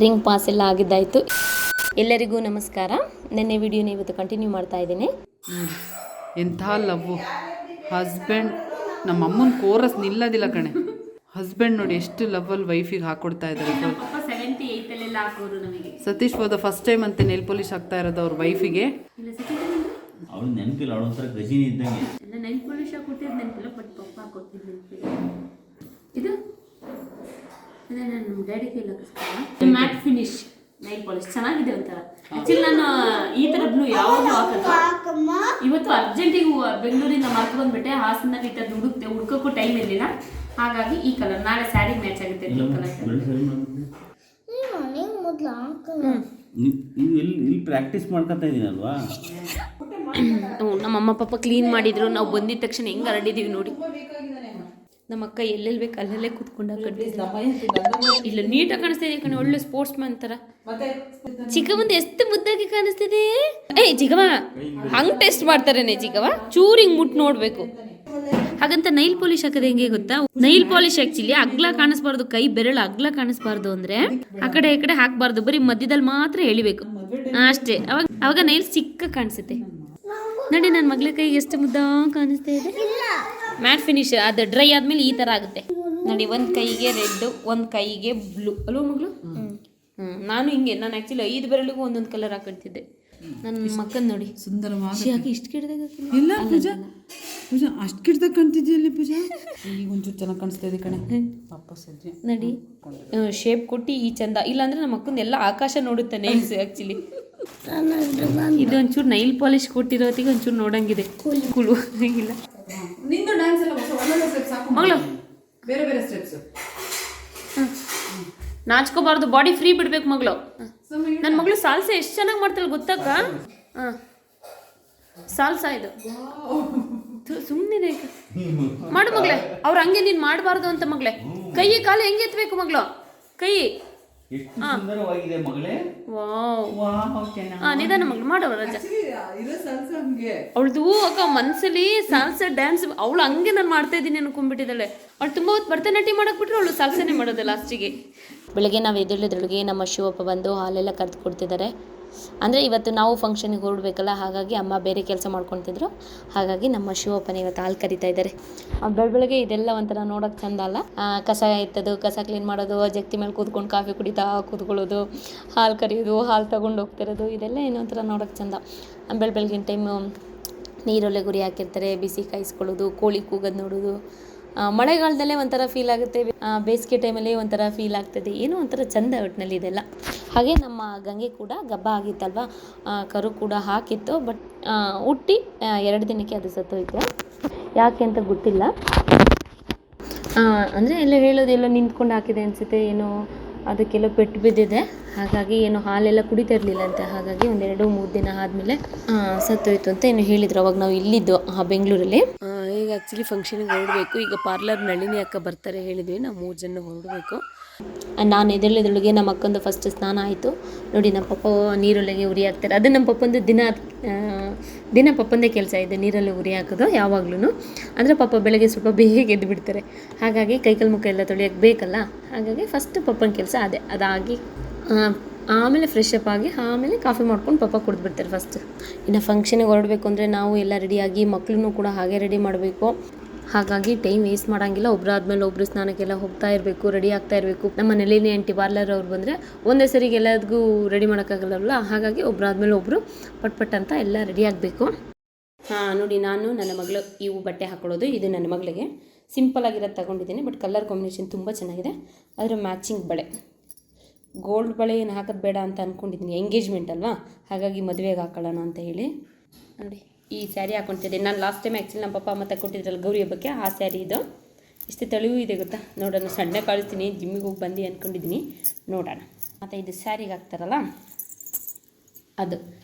Ring pass ಎಲ್ಲ ಆಗಿದ್ದಾಯಿತು. ಎಲ್ಲರಿಗೂ ನಮಸ್ಕಾರ. ನೆನ್ನೆ ವಿಡಿಯೋನ ಇವತ್ತು ಕಂಟಿನ್ಯೂ ಮಾಡ್ತಾ ಇದ್ದೀನಿ. ಎಂಥ ಲವ್ ಹಸ್ಬೆಂಡ್. ನಮ್ಮ ಅಮ್ಮನ ಕೋರಸ್ ನಿಲ್ಲದಿಲ್ಲ ಕಣೆ. ಹಸ್ಬೆಂಡ್ ನೋಡಿ ಎಷ್ಟು ಲವ್ವಲ್ಲಿ ವೈಫಿಗೆ ಹಾಕೊಡ್ತಾ ಇದ್ದಾರೆ. Satish for the first time ಅಂತೆ ನೆಲ್ ಪಾಲಿಶ್ ಹಾಕ್ತಾ ಇರೋದು ಅವ್ರ ವೈಫಿಗೆ. ಅವಳು ನೆನಪಿಲ್ಲ, ಅವಳು ಒಂಥರ ಗಜಿನಿ ಇದ್ದಂಗೆ. ನೆಲ್ ಪಾಲಿಶ್ ಹಾಕೊಟ್ಟಿದ್ದು ನೆನಪಿಲ್ಲ, ಬಟ್ ಪಪ್ಪ ಹಾಕೊಟ್ಟಿದ್ದು ನೆನಪಿಲ್ಲ. ಇದು ನನ್ನ ಡ್ಯಾಡಿ ಕೈಲಿ ಹಾಕಿಸ್ಕೊಳ್ಳ ಮ್ಯಾಟ್ ಫಿನಿಶ್ ನೈಲ್ ಪಾಲಿಶ್ ಚೆನ್ನಾಗಿದೆ ಒಂಥರ. ಆ್ಯಕ್ಚುಲಿ ನಾನು ಈ ಥರ ಬ್ಲೂ ಯಾವಾಗಲೂ ಹಾಕಲ್ಲ. ಇವತ್ತು ಅರ್ಜೆಂಟಿಗೆ ಬೆಂಗಳೂರಿಂದ ಮಾರ್ಕ್ ಬಂದ್ಬಿಟ್ಟೆ. ಹಾಸನಾಗ ಈ ಥರದ್ದು ಹುಡ್ಕೋಕ್ಕೂ ಟೈಮ್ ಇರಲಿಲ್ಲ. ಹಾಗಾಗಿ ಈ ಕಲರ್ ನಾಳೆ ಸ್ಯಾರಿ ಮ್ಯಾಚ್ ಆಗುತ್ತೆ. ಇಲ್ಲಿ ಪ್ರಾಕ್ಟೀಸ್ ಮಾಡ್ಕೊತಾ ಇದೀನಲ್ವಾ. ನಮ್ಮ ಅಮ್ಮ ಪಾಪ ಕ್ಲೀನ್ ಮಾಡಿದ್ರು. ನಾವು ಬಂದಿದ ತಕ್ಷಣ ಹೆಂಗೆ ಹರಡಿದೀವಿ ನೋಡಿ. ನಮ್ಮ ಅಕ್ಕ ಎಲ್ಲೆಲ್ಲಿ ಬೇಕು ಅಲ್ಲೆಲ್ಲೇ ಕೂತ್ಕೊಂಡಾಗ ಇಲ್ಲ ನೀಟಾಗಿ ಕಾಣಿಸ್ತಿದೆ ಕಣೆ. ಒಳ್ಳೆ ಸ್ಪೋರ್ಟ್ಸ್ ಮ್ಯಾನ್ ಥರ. ಚಿಕ್ಕವಂದು ಎಷ್ಟು ಮುದ್ದಾಗಿ ಕಾಣಿಸ್ತಿದೆ. ಚಿಕ್ಕವ ಹಂಗೆ ಟೆಸ್ಟ್ ಮಾಡ್ತಾರೇನೆ ಚಿಕ್ಕವ. ಚೂರು ಹಿಂಗೆ ಮುಟ್ಟು ನೋಡಬೇಕು. ಹಾಗಂತ ನೈಲ್ ಪಾಲಿಶ್ ಹಾಕೋದು ಹೆಂಗೆ ಗೊತ್ತಾ? ನೈಲ್ ಪಾಲಿಶ್ ಆ್ಯಕ್ಚುಲಿ ಅಗ್ಲ ಕಾಣಿಸ್ಬಾರ್ದು, ಕೈ ಬೆರಳು ಅಗ್ಲ ಕಾಣಿಸ್ಬಾರ್ದು ಅಂದರೆ ಆ ಕಡೆ ಈ ಕಡೆ ಹಾಕಬಾರ್ದು, ಬರೀ ಮಧ್ಯದಲ್ಲಿ ಮಾತ್ರ ಎಳಿಬೇಕು ಅಷ್ಟೇ. ಅವಾಗ ನೈಲ್ ಚಿಕ್ಕ ಕಾಣಿಸುತ್ತೆ ನೋಡಿ. ನನ್ನ ಮಗಳ ಕೈಗೆ ಎಷ್ಟು ಮುದ್ದ ಕಾಣಿಸ್ತಾ ಇದೆ. ಮ್ಯಾಟ್ ಫಿನಿಶ್ ಅದು ಡ್ರೈ ಆದಮೇಲೆ ಈ ಥರ ಆಗುತ್ತೆ ನೋಡಿ. ಒಂದು ಕೈಗೆ ರೆಡ್, ಒಂದು ಕೈಗೆ ಬ್ಲೂ ಅಲ್ವ ಮಗಳು? ನಾನು ಹಿಂಗೆ ನಾನು ಆ್ಯಕ್ಚುಲಿ 5 ಬೆರಳಿಗೂ ಒಂದೊಂದು ಕಲರ್ ಹಾಕೊಳ್ತಿದ್ದೆ. ನನ್ನ ಮಕ್ಕನ್ ನೋಡಿ ಸುಂದರವಾಗಿ ಯಾಕೆ ಇಷ್ಟು ಕಿಡ್ದಾಗ ಇಲ್ಲ ಪೂಜಾ, ಪೂಜಾ ಅಷ್ಟು ಕಿಡ್ದಾಗ ಕಾಣ್ತಿದ್ಯಲ್ಲಿ ಪೂಜಾ. ಈಗ ಒಂಚೂರು ಚೆನ್ನಾಗಿ ಕಾಣಿಸ್ತಾ ಇದೆ ಕಣೆ. ಪಾಪ ಸಜ್ಜೆ ನೋಡಿ ಶೇಪ್ ಕೊಟ್ಟು ಈ ಚಂದ. ಇಲ್ಲಾಂದ್ರೆ ನಮ್ಮ ಮಕ್ಕಂದು ಎಲ್ಲ ಆಕಾಶ ನೋಡುತ್ತೆ ನೈಲ್ಸ್. ಆ್ಯಕ್ಚುಲಿ ಇದು ಒಂಚೂರು ನೈಲ್ ಪಾಲಿಶ್ ಕೊಟ್ಟಿರೋತ್ತಿಗೆ ಒಂಚೂರು ನೋಡಂಗಿದೆ. ಕುಳು ಇಲ್ಲ ನಿಂದು ಡ್ಯಾನ್ಸ್ ಎಲ್ಲ ಒಂದೊಂದೇ ಸ್ಟೆಪ್ಸ್ ಹಾಕು ಮಗಳು, ಬೇರೆ ಬೇರೆ ಸ್ಟೆಪ್ಸ್. ನಾಚ್ಕೋಬಾರ್ದು, ಬಾಡಿ ಫ್ರೀ ಬಿಡ್ಬೇಕು ಮಗಳು. ನನ್ನ ಮಗಳು ಸಾಲ್ಸಾ ಎಷ್ಟು ಚೆನ್ನಾಗಿ ಮಾಡ್ತಾಳೆ ಗೊತ್ತಕ್ಕ. ಸಾಲ್ಸಾ ಇದು ಸುಮ್ಮನೆ ಮಾಡು ಮಗಳೇ. ಅವ್ರು ಹಂಗೆ ನೀನು ಮಾಡಬಾರ್ದು ಅಂತ ಮಗಳೇ. ಕೈ ಕಾಲು ಹೆಂಗೆ ಎತ್ತಬೇಕು ಮಗಳು? ಕೈ ನಿಧಾನ ಮಗಳು ಮಾಡೋ ರಜ. ಅವಳದು ಅಕ್ಕ ಮನ್ಸಲ್ಲಿ ಸಾಲ್ಸಾ ಡ್ಯಾನ್ಸ್ ಅವಳು ಹಂಗೆ ನಾನು ಮಾಡ್ತಾ ಇದ್ದೀನಿ ಅನ್ಕೊಂಡ್ಬಿಟ್ಟಿದ್ದಾಳೆ. ಅವಳು ತುಂಬ ಹೊತ್ತು ಭರತನಾಟ್ಯ ಮಾಡಕ್ ಬಿಟ್ರೆ ಅವಳು ಸಾಲ್ಸಾನೇ ಮಾಡೋದು ಲಾಸ್ಟಿಗೆ. ಬೆಳಗ್ಗೆ ನಾವು ಎದ್ದೇಳಿದ್ರೊಳಗೆ ನಮ್ಮ ಶಿವಪ್ಪ ಬಂದು ಹಾಲೆಲ್ಲ ಕರೆದು ಕೊಡ್ತಿದ್ದಾರೆ. ಅಂದರೆ ಇವತ್ತು ನಾವು ಫಂಕ್ಷನಿಗೆ ಹೊರಡ್ಬೇಕಲ್ಲ, ಹಾಗಾಗಿ ಅಮ್ಮ ಬೇರೆ ಕೆಲಸ ಮಾಡ್ಕೊತಿದ್ರು. ಹಾಗಾಗಿ ನಮ್ಮ ಶಿವಪ್ಪನ ಇವತ್ತು ಹಾಲು ಕರಿತಾ ಇದ್ದಾರೆ. ಬೆಳಗ್ಗೆ ಇದೆಲ್ಲ ಒಂಥರ ನೋಡೋಕೆ ಚಂದ ಅಲ್ಲ. ಕಸ ಎತ್ತೋದು, ಕಸ ಕ್ಲೀನ್ ಮಾಡೋದು, ಜಗ್ತಿ ಮೇಲೆ ಕೂತ್ಕೊಂಡು ಕಾಫಿ ಕುಡಿತಾ ಕೂತ್ಕೊಳ್ಳೋದು, ಹಾಲು ಕರಿಯೋದು, ಹಾಲು ತೊಗೊಂಡು ಹೋಗ್ತಿರೋದು, ಇದೆಲ್ಲ ಏನೋ ಒಂಥರ ನೋಡೋಕೆ ಚಂದ. ಬೆಳಗಿನ ಟೈಮು ನೀರೊಳ್ಳೆ ಗುರಿ ಹಾಕಿರ್ತಾರೆ, ಬಿಸಿ ಕಾಯಿಸ್ಕೊಳ್ಳೋದು, ಕೋಳಿ ಕೂಗೋದು ನೋಡೋದು. ಮಳೆಗಾಲದಲ್ಲೇ ಒಂಥರ ಫೀಲ್ ಆಗುತ್ತೆ, ಬೇಸಿಗೆ ಟೈಮಲ್ಲಿ ಒಂಥರ ಫೀಲ್ ಆಗ್ತದೆ. ಏನೋ ಒಂಥರ ಚಂದ ಒಟ್ಟಿನಲ್ಲಿ ಇದೆಲ್ಲ. ಹಾಗೆ ನಮ್ಮ ಗಂಗೆ ಕೂಡ ಗಬ್ಬ ಆಗಿತ್ತಲ್ವ, ಕರು ಕೂಡ ಹಾಕಿತ್ತು. ಬಟ್ ಹುಟ್ಟಿ 2 ದಿನಕ್ಕೆ ಅದು ಸತ್ತೋಯ್ತು. ಯಾಕೆ ಅಂತ ಗೊತ್ತಿಲ್ಲ. ಅಂದರೆ ಎಲ್ಲ ಹೇಳೋದು ಎಲ್ಲೋ ನಿಂತ್ಕೊಂಡು ಹಾಕಿದೆ ಅನಿಸುತ್ತೆ, ಏನೋ ಅದಕ್ಕೆಲ್ಲೋ ಪೆಟ್ಟು ಬಿದ್ದಿದೆ. ಹಾಗಾಗಿ ಏನು ಹಾಲೆಲ್ಲ ಕುಡಿತಾ ಇರಲಿಲ್ಲ ಅಂತೆ. ಹಾಗಾಗಿ 1-2-3 ದಿನ ಆದಮೇಲೆ ಸತ್ತೋಯ್ತು ಅಂತ ಏನು ಹೇಳಿದರು. ಅವಾಗ ನಾವು ಇಲ್ಲಿದ್ದು ಬೆಂಗಳೂರಲ್ಲಿ. ಈಗ ಆ್ಯಕ್ಚುಲಿ ಫಂಕ್ಷನಿಗೆ ಹೊರಡಬೇಕು. ಈಗ ಪಾರ್ಲರ್ ನಳಿನಿ ಅಕ್ಕ ಬರ್ತಾರೆ ಹೇಳಿದ್ವಿ. ನಾವು 3 ಜನ ಹೊರಡಬೇಕು. ನಾನು ಎದ್ದೇಳಿದೊಳಗೆ ನಮ್ಮ ಅಕ್ಕಂದು ಫಸ್ಟ್ ಸ್ನಾನ ಆಯಿತು ನೋಡಿ. ನಮ್ಮ ಪಪ್ಪ ನೀರೊಳಗೆ ಉರಿ ಹಾಕ್ತಾರೆ. ಅದು ನಮ್ಮ ಪಪ್ಪಂದು ದಿನ ಪಪ್ಪಂದೇ ಕೆಲಸ ಇದೆ, ನೀರಲ್ಲಿ ಉರಿ ಹಾಕೋದು ಯಾವಾಗ್ಲೂ. ಅಂದರೆ ಪಪ್ಪ ಬೆಳಗ್ಗೆ ಸ್ವಲ್ಪ ಬೇಗ ಎದ್ದು ಬಿಡ್ತಾರೆ. ಹಾಗಾಗಿ ಕೈಕಾಲು ಮುಖ ಎಲ್ಲ ತೊಳೆಯೋಕ್ಕೆ ಬೇಕಲ್ಲ. ಹಾಗಾಗಿ ಫಸ್ಟ್ ಪಪ್ಪನ ಕೆಲಸ ಅದಾಗಿ ಆಮೇಲೆ ಫ್ರೆಶ್ ಅಪ್ ಆಗಿ ಆಮೇಲೆ ಕಾಫಿ ಮಾಡ್ಕೊಂಡು ಪಪ್ಪ ಕುಡಿದ್ಬಿಡ್ತಾರೆ ಫಸ್ಟ್. ಇನ್ನು ಫಂಕ್ಷನಿಗೆ ಹೊರಡಬೇಕು ಅಂದರೆ ನಾವು ಎಲ್ಲ ರೆಡಿಯಾಗಿ ಮಕ್ಕಳನ್ನೂ ಕೂಡ ಹಾಗೆ ರೆಡಿ ಮಾಡಬೇಕು. ಹಾಗಾಗಿ ಟೈಮ್ ವೇಸ್ಟ್ ಮಾಡೋಂಗಿಲ್ಲ. ಒಬ್ಬರಾದ್ಮೇಲೆ ಒಬ್ಬರು ಸ್ನಾನಕ್ಕೆಲ್ಲ ಹೋಗ್ತಾ ಇರಬೇಕು, ರೆಡಿ ಆಗ್ತಾ ಇರಬೇಕು. ನಮ್ಮ ನೆಲಿನಿ ಆಂಟಿ ಪಾರ್ಲರ್ ಅವ್ರು ಬಂದರೆ ಒಂದೇ ಸರಿಗೆ ಎಲ್ಲದಕ್ಕೂ ರೆಡಿ ಮಾಡೋಕ್ಕಾಗಲ್ಲ. ಹಾಗಾಗಿ ಒಬ್ಬರಾದ್ಮೇಲೆ ಒಬ್ಬರು ಪಟ್ ಅಂತ ಎಲ್ಲ ರೆಡಿ ಆಗಬೇಕು. ನೋಡಿ ನಾನು ನನ್ನ ಮಗಳು ಇವು ಬಟ್ಟೆ ಹಾಕೊಳ್ಳೋದು. ಇದು ನನ್ನ ಮಗಳಿಗೆ ಸಿಂಪಲಾಗಿರೋದು ತಗೊಂಡಿದ್ದೀನಿ. ಬಟ್ ಕಲರ್ ಕಾಂಬಿನೇಷನ್ ತುಂಬ ಚೆನ್ನಾಗಿದೆ. ಅದರ ಮ್ಯಾಚಿಂಗ್ ಬಳೆ, ಗೋಲ್ಡ್ ಬಳೆ ಏನು ಹಾಕೋದು ಬೇಡ ಅಂತ ಅಂದ್ಕೊಂಡಿದ್ದೀನಿ. ಎಂಗೇಜ್ಮೆಂಟ್ ಅಲ್ವಾ, ಹಾಗಾಗಿ ಮದುವೆಗೆ ಹಾಕೊಳ್ಳೋಣ ಅಂತ ಹೇಳಿ ನೋಡಿ ಈ ಸ್ಯಾರಿ ಹಾಕ್ಕೊತಿದ್ದೆ. ನಾನು ಲಾಸ್ಟ್ ಟೈಮ್ ಆ್ಯಕ್ಚುಲಿ ನಮ್ಮ ಪಪ್ಪ ಅಮ್ಮ ತಗೊಟ್ಟಿದ್ರಲ್ಲ ಗೌರಿ ಹಬ್ಬಕ್ಕೆ, ಆ ಸ್ಯಾರಿ ಇದು. ಇಷ್ಟು ತೆಳುವು ಇದೆ ಗೊತ್ತಾ. ನೋಡೋಣ, ಸಣ್ಣ ಕಾಳಿಸ್ತೀನಿ, ಜಿಮ್ಮಿಗೆ ಹೋಗಿ ಬಂದು ಅಂದ್ಕೊಂಡಿದ್ದೀನಿ. ನೋಡೋಣ. ಮತ್ತು ಇದು ಸ್ಯಾರಿಗೆ ಹಾಕ್ತಾರಲ್ಲ ಅದು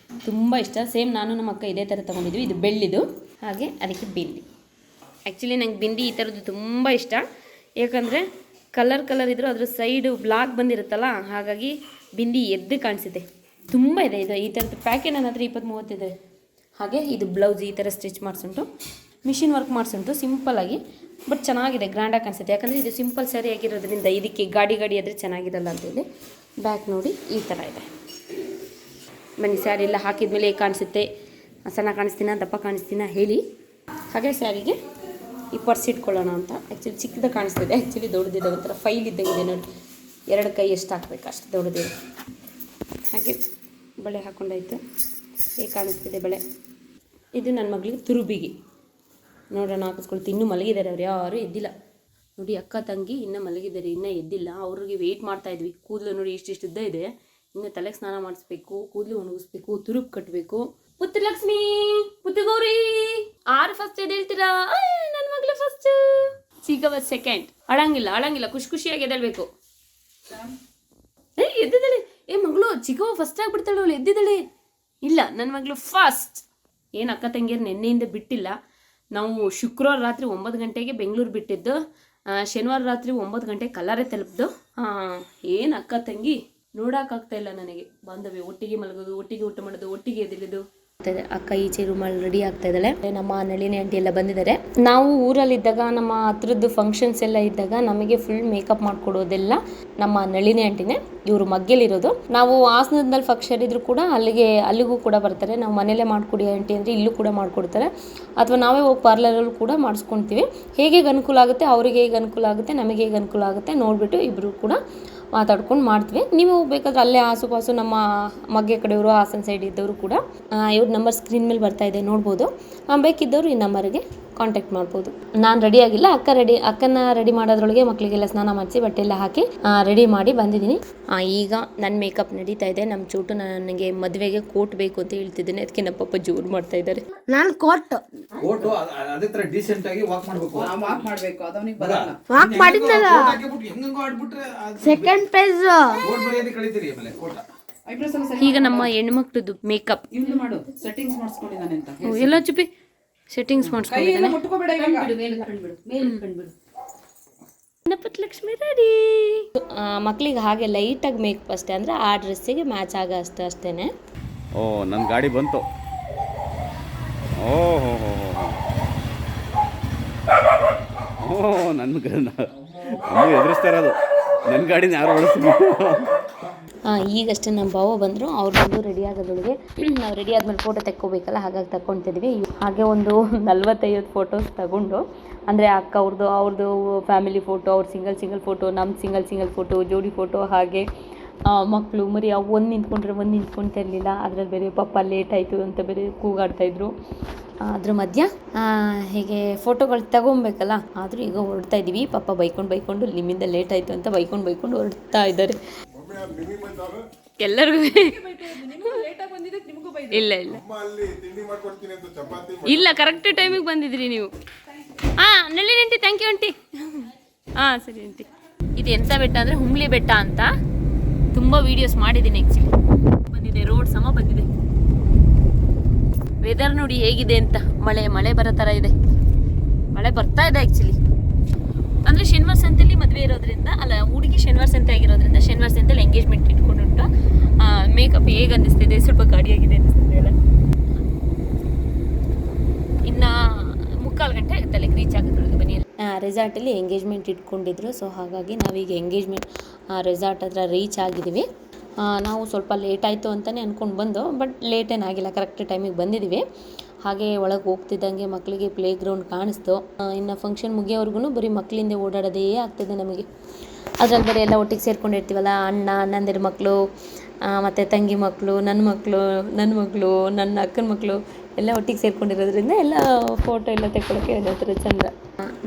ತುಂಬ ಇಷ್ಟ. ಸೇಮ್ ನಾನು ನಮ್ಮ ಅಕ್ಕ ಇದೇ ಥರ ತೊಗೊಂಡಿದ್ವಿ. ಇದು ಬೆಳ್ಳಿದು, ಹಾಗೆ ಅದಕ್ಕೆ ಬಿಂದಿ. ಆ್ಯಕ್ಚುಲಿ ನಂಗೆ ಬಿಂದಿ ಈ ಥರದ್ದು ತುಂಬ ಇಷ್ಟ. ಯಾಕಂದರೆ ಕಲರ್ ಇದ್ದರೂ ಅದ್ರ ಸೈಡು ಬ್ಲಾಕ್ ಬಂದಿರುತ್ತಲ್ಲ, ಹಾಗಾಗಿ ಬಿಂದಿ ಎದ್ದು ಕಾಣಿಸುತ್ತೆ. ತುಂಬ ಇದೆ. ಇದು ಈ ಥರದ್ದು ಪ್ಯಾಕೆ ನನ್ನ ಹತ್ರ 20-30 ಇದೆ. ಹಾಗೆ ಇದು ಬ್ಲೌಸ್ ಈ ಥರ ಸ್ಟಿಚ್ ಮಾಡಿಸುಂಟು. ಮಿಷಿನ್ ವರ್ಕ್ ಮಾಡಿಸುಂಟು ಸಿಂಪಲ್ಲಾಗಿ, ಬಟ್ ಚೆನ್ನಾಗಿದೆ, ಗ್ರ್ಯಾಂಡಾಗಿ ಕಾಣಿಸುತ್ತೆ. ಯಾಕಂದರೆ ಇದು ಸಿಂಪಲ್ ಸ್ಯಾರಿ ಆಗಿರೋದ್ರಿಂದ ಇದಕ್ಕೆ ಗಾಡಿ ಆದರೆ ಚೆನ್ನಾಗಿರಲ್ಲ ಅಂತೇಳಿ. ಬ್ಯಾಕ್ ನೋಡಿ ಈ ಥರ ಇದೆ. ಬನ್ನಿ, ಸ್ಯಾರಿ ಎಲ್ಲ ಹಾಕಿದ್ಮೇಲೆ ಹೇಗೆ ಕಾಣಿಸುತ್ತೆ, ಸಣ್ಣ ಕಾಣಿಸ್ತೀನ ದಪ್ಪ ಕಾಣಿಸ್ತೀನ ಹೇಳಿ. ಹಾಗೆ ಸ್ಯಾರಿಗೆ ಈ ಪರ್ಸ್ ಇಟ್ಕೊಳ್ಳೋಣ ಅಂತ. ಆ್ಯಕ್ಚುಲಿ ಚಿಕ್ಕದಾಗಿ ಕಾಣಿಸ್ತಿದೆ, ಆ್ಯಕ್ಚುಲಿ ದೊಡ್ಡದಿದೆ, ಒಂಥರ ಫೈಲ್ ಇದ್ದಂಗಿದೆ ನೋಡಿ. 2 ಕೈ ಎಷ್ಟು ಹಾಕಬೇಕು ಅಷ್ಟು ದೊಡ್ಡದಿದೆ. ಹಾಗೆ ಬಳೆ ಹಾಕ್ಕೊಂಡಾಯ್ತು. ಹೇಗೆ ಕಾಣಿಸ್ತಿದೆ ಬಳೆ. ಇದು ನನ್ನ ಮಗಳಿಗೆ ತುರುಬಿಗೆ ನೋಡೋಣ ಹಾಕಿಸ್ಕೊಳ್ತೀನಿ. ಇನ್ನೂ ಮಲಗಿದ್ದಾರೆ, ಅವ್ರು ಯಾರು ಎದ್ದಿಲ್ಲ ನೋಡಿ. ಅಕ್ಕ ತಂಗಿ ಇನ್ನೂ ಮಲಗಿದ್ದಾರೆ, ಇನ್ನೂ ಎದ್ದಿಲ್ಲ. ಅವ್ರಿಗೆ ವೆಯ್ಟ್ ಮಾಡ್ತಾಯಿದ್ವಿ. ಕೂದಲು ನೋಡಿ ಇಷ್ಟಿಷ್ಟು ಉದ್ದ ಇದೆ, ಇನ್ನು ತಲೆಗೆ ಸ್ನಾನ ಮಾಡಿಸ್ಬೇಕು, ಕೂದಲು ಒಣಗಿಸ್ಬೇಕು, ತುರುಬು ಕಟ್ಟಬೇಕು. ಪುತ್ರಲಕ್ಷ್ಮಿ, ಪುತ್ರಗೌರಿ, 6 ಫಸ್ಟ್ ಎದ್ದೇಳ್ತೀರಾ? ನನ್ನ ಮಗಳು ಫಸ್ಟ್, ಚಿಕ್ಕವ ಸೆಕೆಂಡ್. ಅಳಂಗಿಲ್ಲ, ಖುಷಿಯಾಗಿ ಎದ್ದೇಳ್ಬೇಕು. ಎದ್ದಿದ್ದಾಳೆ. ಮಗಳು ಚಿಕ್ಕವ ಫಸ್ಟ್ ಆಗಿಬಿಡ್ತಾಳೆ, ಅವಳು ಎದ್ದಿದ್ದಾಳೆ. ಇಲ್ಲ, ನನ್ನ ಮಗಳು ಫಸ್ಟ್. ಏನು ಅಕ್ಕ ತಂಗಿಯರು ನೆನ್ನೆಯಿಂದ ಬಿಟ್ಟಿಲ್ಲ. ನಾವು ಶುಕ್ರವಾರ ರಾತ್ರಿ 9 ಗಂಟೆಗೆ ಬೆಂಗಳೂರು ಬಿಟ್ಟಿದ್ದು, ಶನಿವಾರ ರಾತ್ರಿ 9 ಗಂಟೆಗೆ ಕಲ್ಲಾರೆ ತಲುಪಿದ್ದು. ಏನು ಅಕ್ಕ ತಂಗಿ ನೋಡೋಕ್ಕಾಗ್ತಾ ಇಲ್ಲ ನನಗೆ. ಬಾಂಧವ್ಯ, ಒಟ್ಟಿಗೆ ಮಲಗೋದು, ಒಟ್ಟಿಗೆ ಊಟ ಮಾಡೋದು, ಒಟ್ಟಿಗೆ ಎದ್ದಿದ್ದು. ಅಕ್ಕ ಈಚೆ ರೂಮಲ್ಲಿ ರೆಡಿ ಆಗ್ತಾ ಇದ್ದಾಳೆ. ನಮ್ಮ ನಳಿನಿ ಆಂಟಿ ಎಲ್ಲ ಬಂದಿದ್ದಾರೆ. ನಾವು ಊರಲ್ಲಿದ್ದಾಗ, ನಮ್ಮ ಹತ್ರದ್ದು ಫಂಕ್ಷನ್ಸ್ ಎಲ್ಲ ಇದ್ದಾಗ ನಮಗೆ ಫುಲ್ ಮೇಕಪ್ ಮಾಡ್ಕೊಡೋದೆಲ್ಲ ನಮ್ಮ ನಳಿನಿ ಆಂಟಿನೇ. ಇವರು ಮಗ್ಗೆಲಿರೋದು. ನಾವು ಹಾಸನದಲ್ಲಿ ಫಂಕ್ಷನ್ ಇದ್ರು ಕೂಡ ಅಲ್ಲಿಗೂ ಕೂಡ ಬರ್ತಾರೆ. ನಾವು ಮನೇಲೇ ಮಾಡ್ಕೊಡಿ ಆಂಟಿ ಅಂದರೆ ಇಲ್ಲೂ ಕೂಡ ಮಾಡಿಕೊಡ್ತಾರೆ. ಅಥವಾ ನಾವೇ ಹೋಗಿ ಪಾರ್ಲರಲ್ಲೂ ಕೂಡ ಮಾಡಿಸ್ಕೊಳ್ತೀವಿ. ಹೇಗೆ ಅನುಕೂಲ ಆಗುತ್ತೆ, ಅವ್ರಿಗೆ ಹೇಗೆ ಅನುಕೂಲ ಆಗುತ್ತೆ, ನಮಗೆ ಹೇಗೆ ಅನುಕೂಲ ಆಗುತ್ತೆ ನೋಡಿಬಿಟ್ಟು ಇಬ್ಬರು ಕೂಡ ಮಾತಾಡ್ಕೊಂಡು ಮಾಡ್ತೀವಿ. ನೀವು ಬೇಕಾದ್ರೆ ಅಲ್ಲೇ ಆಸುಪಾಸು ನಮ್ಮ ಮಗ್ಗೆ ಕಡೆಯವರು, ಹಾಸನ ಸೈಡ್ ಇದ್ದವರು ಕೂಡ ಇವ್ರ ನಂಬರ್ ಸ್ಕ್ರೀನ್ ಮೇಲೆ ಬರ್ತಾ ಇದೆ, ನೋಡ್ಬೋದು. ಬೇಕಿದ್ದವರು ಈ ನಂಬರ್ಗೆ ಕಾಂಟ್ಯಾಕ್ಟ್ ಮಾಡ್ಬೋದು. ನಾನು ರೆಡಿ ಆಗಿಲ್ಲ, ಅಕ್ಕನ ರೆಡಿ ಮಾಡೋದ್ರೊಳಗೆ ಮಕ್ಕಳಿಗೆಲ್ಲ ಸ್ನಾನ ಮಾಡಿಸಿ ಬಟ್ಟೆ ಎಲ್ಲ ಹಾಕಿ ರೆಡಿ ಮಾಡಿ ಬಂದಿದ್ದೀನಿ. ಈಗ ನನ್ನ ಮೇಕಪ್ ನಡೀತಾ ಇದೆ. ನಮ್ಮ ಚೂಟು ನನಗೆ ಮದುವೆಗೆ ಕೋಟ್ ಬೇಕು ಅಂತ ಹೇಳ್ತಿದ್ದೇನೆ, ಅದಕ್ಕೆ ನಮ್ಮ ಪಪ್ಪ ಜೋರು ಮಾಡ್ತಾ ಇದ್ದಾರೆ. ನಾನು ಕೋಟ್ ಅದೇ ತರ ಡೀಸೆಂಟ್ ಆಗಿ ವಾಕ್ ಮಾಡಬೇಕು. ವಾಕ್ ಮಾಡಬೇಕು, ಅದು ಅವನಿಗೆ ಬರಲ್ಲ. ವಾಕ್ ಮಾಡಿದ್ನಲ್ಲ, ಹೆಂಗಂಗೋ ಆಡ್ಬಿಟ್ರೆ ಸೆಕೆಂಡ್ ಪ್ರೈಸ್ ಕೋಟ್ ಬರೆಯೋದೇ ಕಳಿತೀರಿ ಆಮೇಲೆ ಕೋಟ. ಈಗ ನಮ್ಮ ಹೆಣ್ಮಕ್ಳದ್ದು ಮೇಕಪ್ ಇವ್ನು ಮಾಡು, ಸೆಟ್ಟಿಂಗ್ಸ್ ಮಾಡಿಸ್ಕೊಂಡಿದ್ದಾನೆ ಅಂತ ಎಲ್ಲ ಚುಪ್ಪಿ ಸೆಟ್ಟಿಂಗ್ಸ್ ಮಾಡಿಸ್ಕೊಂಡಿದ್ದಾನೆ. ಮುಟ್ಕೋಬೇಡ, ಲಕ್ಷ್ಮಿ ರೆಡಿ. ಮಕ್ಳಿಗೆ ಹಾಗೆ ಲೈಟಾಗಿ ಮೇಕಪ್ ಅಷ್ಟೇ, ಅಂದರೆ ಆ ಡ್ರೆಸ್ಸಿಗೆ ಮ್ಯಾಚ್ ಆಗ ಅಷ್ಟೇನೆ. ಓ, ನನ್ನ ಗಾಡಿ ಬಂತು. ನನ್ನ ಎದುರಿಸ್ತಾ ಇರೋದು ನನ್ನ ಗಾಡಿನ ಯಾರು ಓಡಿಸ್ತೀನಿ. ಈಗಷ್ಟೇ ನಮ್ಮ ಭಾವ ಬಂದರು. ಅವ್ರು ಬಂದು ರೆಡಿ ಆಗೋದ್ರೊಳಗೆ ನಾವು ರೆಡಿ ಆದಮೇಲೆ ಫೋಟೋ ತೆಕ್ಕೋಬೇಕಲ್ಲ, ಹಾಗಾಗಿ ತಗೊತಿದ್ವಿ. ಹಾಗೆ ಒಂದು 40-50 ಫೋಟೋಸ್ ತಗೊಂಡು, ಅಂದರೆ ಅಕ್ಕ ಅವ್ರದ್ದು ಫ್ಯಾಮಿಲಿ ಫೋಟೋ, ಅವ್ರ ಸಿಂಗಲ್ ಫೋಟೋ, ನಮ್ಮ ಸಿಂಗಲ್ ಫೋಟೋ, ಜೋಡಿ ಫೋಟೋ, ಹಾಗೆ ಮಕ್ಕಳು ಮರಿ ಅವು ಒಂದು ನಿಂತ್ಕೊಳ್ತಾ ಇರಲಿಲ್ಲ. ಅದರಲ್ಲಿ ಬೇರೆ ಪಾಪ ಲೇಟ್ ಆಯಿತು ಅಂತ ಬೇರೆ ಕೂಗಾಡ್ತಾಯಿದ್ರು. ಅದ್ರ ಮಧ್ಯ ಹೀಗೆ ಫೋಟೋಗಳು ತಗೊಬೇಕಲ್ಲ, ಆದರೂ ಈಗ ಹೊರಡ್ತಾ ಇದ್ದೀವಿ. ಪಾಪ ಬೈಕೊಂಡು ನಿಮ್ಮಿಂದ ಲೇಟ್ ಆಯಿತು ಅಂತ ಬೈಕೊಂಡು ಹೊರಡ್ತಾ ಇದ್ದಾರೆ. ಎಲ್ಲರಿಗೂ ಇಲ್ಲ ಕರೆಕ್ಟ್ ಟೈಮಿಗೆ ಬಂದಿದ್ರಿ ನೀವು. Nalini aunty, thank you aunty. ಸರಿ ಆಂಟಿ. ಇದು ಎಂಥ ಬೆಟ್ಟ ಅಂದರೆ ಹುಮ್ಲಿ ಬೆಟ್ಟ ಅಂತ. ತುಂಬ ವೀಡಿಯೋಸ್ ಮಾಡಿದ್ದೀನಿ ಆ್ಯಕ್ಚುಲಿ. ಬಂದಿದೆ, ರೋಡ್ ಸಮ ಬಂದಿದೆ. ವೆದರ್ ನೋಡಿ ಹೇಗಿದೆ ಅಂತ. ಮಳೆ ಬರೋ ಥರ ಇದೆ, ಮಳೆ ಬರ್ತಾ ಇದೆ ಆ್ಯಕ್ಚುಲಿ. ಅಂದರೆ ಶನಿವಾರ ಸಂತೆಯಲ್ಲಿ ಮದುವೆ ಇರೋದ್ರಿಂದ, ಅಲ್ಲ ಹುಡುಗಿ ಶನಿವಾರ ಸಂತೆ ಆಗಿರೋದ್ರಿಂದ ಶನಿವಾರ ಸಂತೆಯಲ್ಲಿ ಎಂಗೇಜ್ಮೆಂಟ್ ಇಟ್ಕೊಂಡುಂಟು. ಮೇಕಪ್ ಹೇಗೆ ಅನ್ನಿಸ್ತಿದೆ, ಸ್ವಲ್ಪ ಗಾಡಿಯಾಗಿದೆ ಅನ್ನಿಸ್ತಿದೆ ಅಲ್ಲ. ಇನ್ನು 3/4 ಗಂಟೆ ಆಗುತ್ತೆ ಅಲ್ಲಿಗೆ ರೀಚ್ ಆಗೋದ್ರೊಳಗೆ. ಬನ್ನಿ, ರೆಸಾರ್ಟಲ್ಲಿ ಎಂಗೇಜ್ಮೆಂಟ್ ಇಟ್ಕೊಂಡಿದ್ರು. ಸೊ ಹಾಗಾಗಿ ನಾವೀಗ ಎಂಗೇಜ್ಮೆಂಟ್ ರೆಸಾರ್ಟ್ ಹತ್ರ ರೀಚ್ ಆಗಿದ್ದೀವಿ. ನಾವು ಸ್ವಲ್ಪ ಲೇಟ್ ಆಯಿತು ಅಂತಲೇ ಅಂದ್ಕೊಂಡು ಬಂದು, ಬಟ್ ಲೇಟೇನಾಗಿಲ್ಲ, ಕರೆಕ್ಟ್ ಟೈಮಿಗೆ ಬಂದಿದ್ದೀವಿ. ಹಾಗೆ ಒಳಗೆ ಹೋಗ್ತಿದ್ದಂಗೆ ಮಕ್ಕಳಿಗೆ ಪ್ಲೇ ಗ್ರೌಂಡ್ ಕಾಣಿಸ್ತು. ಇನ್ನು ಫಂಕ್ಷನ್ ಮುಗಿಯೋವರೆಗೂ ಬರೀ ಮಕ್ಕಳಿಂದ ಓಡಾಡೋದೇ ಆಗ್ತಿದೆ ನಮಗೆ. ಅದರಲ್ಲಿ ಬರೀ ಎಲ್ಲ ಒಟ್ಟಿಗೆ ಸೇರ್ಕೊಂಡಿರ್ತೀವಲ್ಲ, ಅಣ್ಣಂದಿರ ಮಕ್ಕಳು, ಮತ್ತು ತಂಗಿ ಮಕ್ಕಳು, ನನ್ನ ಮಕ್ಕಳು, ನನ್ನ ಅಕ್ಕನ ಮಕ್ಕಳು ಎಲ್ಲ ಒಟ್ಟಿಗೆ ಸೇರ್ಕೊಂಡಿರೋದ್ರಿಂದ ಎಲ್ಲ ಫೋಟೋ ಎಲ್ಲ ತೆಕ್ಕೊಳ್ಳೋಕ್ಕೆ ಒಂಥರ ಚಂದ.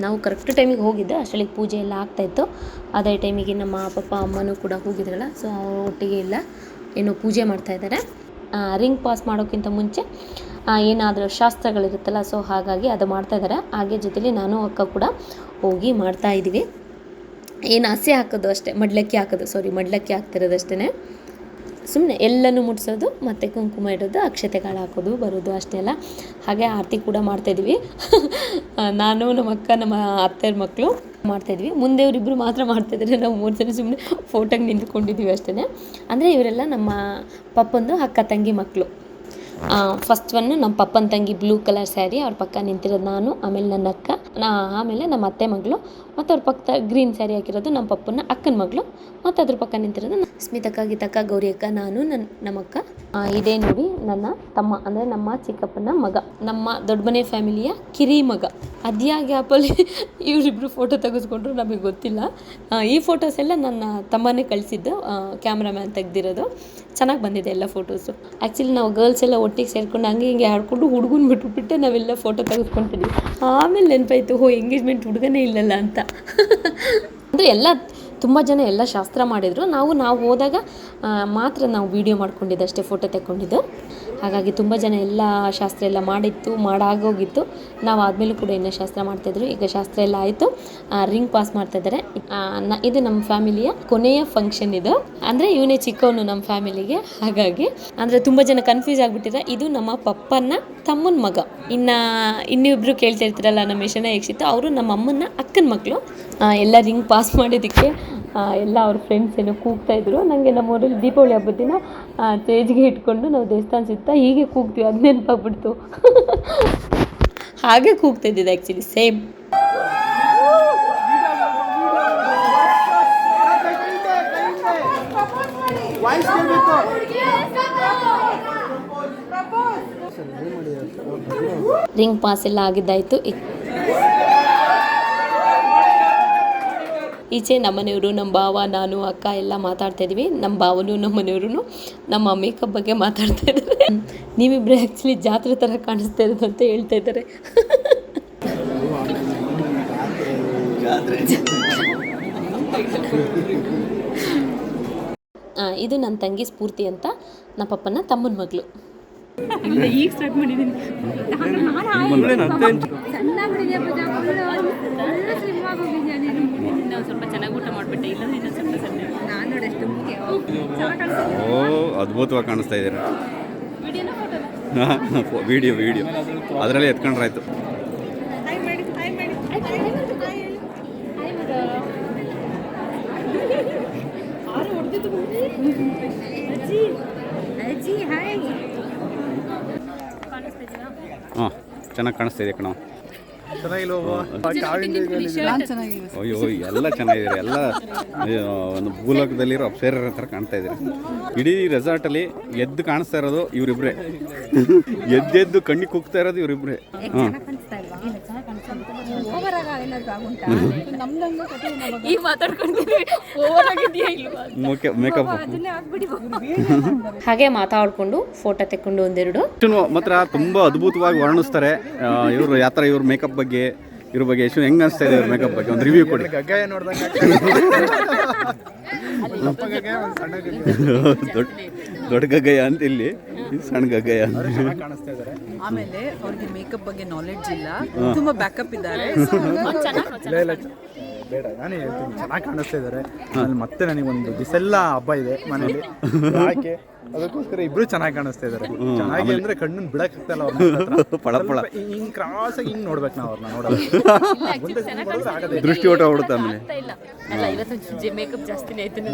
ನಾವು ಕರೆಕ್ಟ್ ಟೈಮಿಗೆ ಹೋಗಿದ್ದೆ, ಅಷ್ಟರಲ್ಲಿ ಪೂಜೆ ಎಲ್ಲ ಆಗ್ತಾಯಿತ್ತು. ಅದೇ ಟೈಮಿಗೆ ನಮ್ಮ ಪಪ್ಪ ಅಮ್ಮನೂ ಕೂಡ ಹೋಗಿದ್ರಲ್ಲ, ಸೊ ಅವರು ಒಟ್ಟಿಗೆ ಎಲ್ಲ ಏನೋ ಪೂಜೆ ಮಾಡ್ತಾಯಿದ್ದಾರೆ. ರಿಂಗ್ ಪಾಸ್ ಮಾಡೋಕ್ಕಿಂತ ಮುಂಚೆ ಏನಾದರೂ ಶಾಸ್ತ್ರಗಳಿರುತ್ತಲ್ಲ, ಸೊ ಹಾಗಾಗಿ ಅದು ಮಾಡ್ತಾಯಿದ್ದಾರೆ. ಹಾಗೆ ಜೊತೆಲಿ ನಾನು ಅಕ್ಕ ಕೂಡ ಹೋಗಿ ಮಾಡ್ತಾಯಿದ್ದೀವಿ. ಏನು ಹಸೆ ಹಾಕೋದು ಅಷ್ಟೇ, ಮಡ್ಲಕ್ಕಿ ಹಾಕ್ತಿರೋದು ಅಷ್ಟೇ. ಸುಮ್ಮನೆ ಎಲ್ಲನೂ ಮುಟ್ಸೋದು, ಮತ್ತು ಕುಂಕುಮ ಇಡೋದು, ಅಕ್ಷತೆ ಕಾಳು ಹಾಕೋದು ಬರೋದು ಅಷ್ಟೇ ಅಲ್ಲ. ಹಾಗೆ ಆರತಿ ಕೂಡ ಮಾಡ್ತಾಯಿದ್ವಿ. ನಾನು, ನಮ್ಮ ಅಕ್ಕ, ನಮ್ಮ ಅತ್ತೆಯರ ಮಕ್ಕಳು ಮಾಡ್ತಾಯಿದ್ವಿ. ಮುಂದೆ ಇವರಿಬ್ಬರು ಮಾತ್ರ ಮಾಡ್ತಾಯಿದ್ದಾರೆ. ನಾವು 3 ಜನ ಸುಮ್ಮನೆ ಫೋಟೋಗೆ ನಿಂತ್ಕೊಂಡಿದ್ದೀವಿ ಅಷ್ಟೇ. ಅಂದರೆ ಇವರೆಲ್ಲ ನಮ್ಮ ಪಪ್ಪಂದು ಅಕ್ಕ ತಂಗಿ ಮಕ್ಕಳು. ಫಸ್ಟ್ ಒನ್ ನಮ್ಮ ಪಪ್ಪನ ತಂಗಿ ಬ್ಲೂ ಕಲರ್ ಸ್ಯಾರಿ, ಅವ್ರ ಪಕ್ಕ ನಿಂತಿರೋದು ನಾನು, ಆಮೇಲೆ ನನ್ನ ಅಕ್ಕ, ಆಮೇಲೆ ನಮ್ಮ ಅತ್ತೆ ಮಗಳು, ಮತ್ತು ಅವ್ರ ಪಕ್ಕ ಗ್ರೀನ್ ಸ್ಯಾರಿ ಹಾಕಿರೋದು ನಮ್ಮ ಪಪ್ಪನ ಅಕ್ಕನ ಮಗಳು, ಮತ್ತು ಅದ್ರ ಪಕ್ಕ ನಿಂತಿರೋದು ಸ್ಮಿತಕ್ಕ, ಗೀತಕ್ಕ, ಗೌರಿ ಅಕ್ಕ, ನಾನು, ನಮ್ಮಕ್ಕ. ಇದೇ ನೋಡಿ ನನ್ನ ತಮ್ಮ, ಅಂದರೆ ನಮ್ಮ ಚಿಕ್ಕಪ್ಪನ ಮಗ, ನಮ್ಮ ದೊಡ್ಡ ಮನೆ ಫ್ಯಾಮಿಲಿಯ ಕಿರಿ ಮಗ. ಅದ್ಯಾ ಗ್ಯಾಪಲ್ಲಿ ಇವರಿಬ್ಬರು ಫೋಟೋ ತೆಗೆಸ್ಕೊಂಡ್ರು ನಮಗೆ ಗೊತ್ತಿಲ್ಲ. ಈ ಫೋಟೋಸ್ ಎಲ್ಲ ನನ್ನ ತಮ್ಮನೇ ಕಳಿಸಿದ್ದು, ಕ್ಯಾಮ್ರಾಮ್ಯಾನ್ ತೆಗ್ದಿರೋದು. ಚೆನ್ನಾಗಿ ಬಂದಿದೆ ಎಲ್ಲ ಫೋಟೋಸು. ಆ್ಯಕ್ಚುಲಿ ನಾವು ಗರ್ಲ್ಸ್ ಎಲ್ಲ ಒಟ್ಟಿಗೆ ಸೇರಿಕೊಂಡು ಹಂಗೆ ಹಿಂಗೆ ಆಡ್ಕೊಂಡು ಹುಡುಗನ ಬಿಟ್ಬಿಟ್ಟು ನಾವೆಲ್ಲ ಫೋಟೋ ತೆಗೆಸ್ಕೊತಿದ್ವಿ. ಆಮೇಲೆ ನೆನಪಾಯಿತು, ಎಂಗೇಜ್ಮೆಂಟ್ ಹುಡುಗನೇ ಇಲ್ಲಲ್ಲ ಅಂತ. ಅಂದರೆ ಎಲ್ಲ ತುಂಬ ಜನ ಎಲ್ಲ ಶಾಸ್ತ್ರ ಮಾಡಿದರು, ನಾವು ಹೋದಾಗ ಮಾತ್ರ ನಾವು ವೀಡಿಯೋ ಮಾಡ್ಕೊಂಡಿದ್ದು ಅಷ್ಟೇ, ಫೋಟೋ ತೆಕ್ಕೊಂಡಿದ್ದು. ಹಾಗಾಗಿ ತುಂಬ ಜನ ಎಲ್ಲ ಶಾಸ್ತ್ರ ಎಲ್ಲ ಮಾಡಾಗೋಗಿತ್ತು. ನಾವು ಆದಮೇಲೂ ಕೂಡ ಇನ್ನೂ ಶಾಸ್ತ್ರ ಮಾಡ್ತಾಯಿದ್ರು. ಈಗ ಶಾಸ್ತ್ರ ಎಲ್ಲ ಆಯಿತು, ರಿಂಗ್ ಪಾಸ್ ಮಾಡ್ತಾಯಿದ್ದಾರೆ. ಇದು ನಮ್ಮ ಫ್ಯಾಮಿಲಿಯ ಕೊನೆಯ ಫಂಕ್ಷನ್ ಇದು. ಅಂದರೆ ಇವನೇ ಚಿಕ್ಕವನು ನಮ್ಮ ಫ್ಯಾಮಿಲಿಗೆ. ಹಾಗಾಗಿ ಅಂದರೆ ತುಂಬ ಜನ ಕನ್ಫ್ಯೂಸ್ ಆಗಿಬಿಟ್ಟಿರ, ಇದು ನಮ್ಮ ಪಪ್ಪನ ತಮ್ಮನ ಮಗ. ಇನ್ನಿಬ್ಬರು ಕೇಳ್ತಾ ಇರ್ತೀರಲ್ಲ, ನಮ್ಮ ಯಶನ ಯಕ್ಷಿತ, ಅವರು ನಮ್ಮ ಅಮ್ಮನ ಅಕ್ಕನ ಮಕ್ಕಳು. ಎಲ್ಲ ರಿಂಗ್ ಪಾಸ್ ಮಾಡಿದ್ದಕ್ಕೆ ಎಲ್ಲ ಅವ್ರ ಫ್ರೆಂಡ್ಸ್ ಏನೋ ಕೂಗ್ತಾಯಿದ್ರು. ನನಗೆ ನಮ್ಮೂರಲ್ಲಿ ದೀಪಾವಳಿ ಹಬ್ಬದ ದಿನ ಸ್ಟೇಜ್ಗೆ ಇಟ್ಕೊಂಡು ನಾವು ದೇವಸ್ಥಾನ ಸುತ್ತ ಹೀಗೆ ಕೂಗ್ತೀವಿ, ಅದು ನೆನಪಾಗ್ಬಿಡ್ತು. ಹಾಗೆ ಕೂಗ್ತಾಯಿದ್ದಿದ್ದು ಆ್ಯಕ್ಚುಲಿ ಸೇಮ್. ರಿಂಗ್ ಪಾಸ್ ಎಲ್ಲ ಆಗಿದ್ದಾಯಿತು. ಈಚೆ ನಮ್ಮನೆಯವರು, ನಮ್ಮ ಭಾವ, ನಾನು, ಅಕ್ಕ ಎಲ್ಲ ಮಾತಾಡ್ತಾಯಿದ್ವಿ. ನಮ್ಮ ಭಾವನು ನಮ್ಮ ಮನೆಯವರು ನಮ್ಮ ಮೇಕಪ್ ಬಗ್ಗೆ ಮಾತಾಡ್ತಾ ಇದ್ದಾರೆ. ನೀವಿಬ್ಬರೇ ಆ್ಯಕ್ಚುಲಿ ಜಾತ್ರೆ ಥರ ಕಾಣಿಸ್ತಾ ಇರೋದು ಅಂತ ಹೇಳ್ತಾ ಇದ್ದಾರೆ. ಇದು ನನ್ನ ತಂಗಿ ಸ್ಫೂರ್ತಿ ಅಂತ, ನಮ್ಮ ಪಪ್ಪನ ತಮ್ಮನ ಮಗಳು. ಈಗ ಸ್ಟಾರ್ಟ್ ಮಾಡಿದ್ದೀನಿ. ನಾವು ಸ್ವಲ್ಪ ಚೆನ್ನಾಗಿ ಊಟ ಮಾಡಿಬಿಟ್ಟೆ, ಇಲ್ಲ ಸ್ವಲ್ಪ ನಾನು ನೋಡಿ ಎಷ್ಟು ಅದ್ಭುತವಾಗಿ ಕಾಣಿಸ್ತಾ ಇದ್ದೀರಾ. ವಿಡಿಯೋ ಅದರಲ್ಲೇ ಎತ್ಕೊಂಡ್ರಾಯ್ತು. ಹಾಂ, ಚೆನ್ನಾಗಿ ಕಾಣಿಸ್ತಾ ಇದೆ ಕಣ. ಅಯ್ಯೋ, ಎಲ್ಲ ಚೆನ್ನಾಗಿದ್ದೀರಿ. ಎಲ್ಲ ಒಂದು ಭೂಲೋಕದಲ್ಲಿರೋ ಅಪ್ಸೇರರ ಥರ ಕಾಣ್ತಾ ಇದ್ದೀರಿ. ಇಡೀ ರೆಸಾರ್ಟಲ್ಲಿ ಎದ್ದು ಕಾಣಿಸ್ತಾ ಇರೋದು ಇವರಿಬ್ರೆ. ಎದ್ದೆದ್ದು ಕಣ್ಣಿಗೆ ಕುಗ್ತಾ ಇರೋದು ಇವರಿಬ್ರೆ. ಹಾಂ, ಮೇಕಪ್ ಹಾಗೆ ಮಾತಾಡ್ಕೊಂಡು ಫೋಟೋ ತೆಕ್ಕೊಂಡು ಒಂದೆರಡು ಮಾತ್ರ ತುಂಬಾ ಅದ್ಭುತವಾಗಿ ವರ್ಣಿಸ್ತಾರೆ ಇವರು. ಯಾವ ಥರ ಇವ್ರ ಮೇಕಪ್ ಬಗ್ಗೆ, ಇವ್ರ ಬಗ್ಗೆ ಎಷ್ಟು ಹೆಂಗೆ ಅನಿಸ್ತಾ ಇದೆ ಇವ್ರ ಮೇಕಪ್ ಬಗ್ಗೆ ಒಂದು ರಿವ್ಯೂ ಕೊಡಿ. ದೊಡ್ಡ ಗಗ್ಗಯ್ಯ ಅಂತ, ಇಲ್ಲಿ ಸಣ್ಣ ಗಗ್ಗಯ್ಯ ಅಂತ ಕಾಣಿಸ್ತಾ ಇದ್ದಾರೆ. ಆಮೇಲೆ ಅವ್ರಿಗೆ ಮೇಕಪ್ ಬಗ್ಗೆ ನಾಲೆಡ್ಜ್ ಇಲ್ಲ, ತುಂಬಾ ಬ್ಯಾಕಪ್ ಇದ್ದಾರೆ. ಬೇಡ, ನಾನೇ ಹೇಳ್ತೀನಿ, ಚೆನ್ನಾಗಿ ಕಾಣಿಸ್ತಾ ಇದ್ದಾರೆ. ಮತ್ತೆ ನನಗೊಂದು ದಿಸೆಲ್ಲ ಹಬ್ಬ ಇದೆ ಮನೇಲಿ, ಯಾಕೆ ಅದಕ್ಕೋಸ್ಕರ ಇಬ್ರು ಚೆನ್ನಾಗಿ ಕಾಣಿಸ್ತಾ ಇದ್ದಾರೆ. ಚೆನ್ನಾಗಿ ಅಂದ್ರೆ ಕಣ್ಣನ್ನು ಬಿಡಕ್ಕಾಗ್ತಲ್ಲ ಅವ್ರನ್ನ. ಹಿಂಗ್ ಕ್ರಾಸ್ ಆಗಿ ಹಿಂಗ್ ನೋಡ್ಬೇಕು ನಾವು ಅವ್ರನ್ನ. ನೋಡೋದು ದೃಷ್ಟಿ ಓಟ ಹೊಡುತ್ತೆ. ಆಮೇಲೆ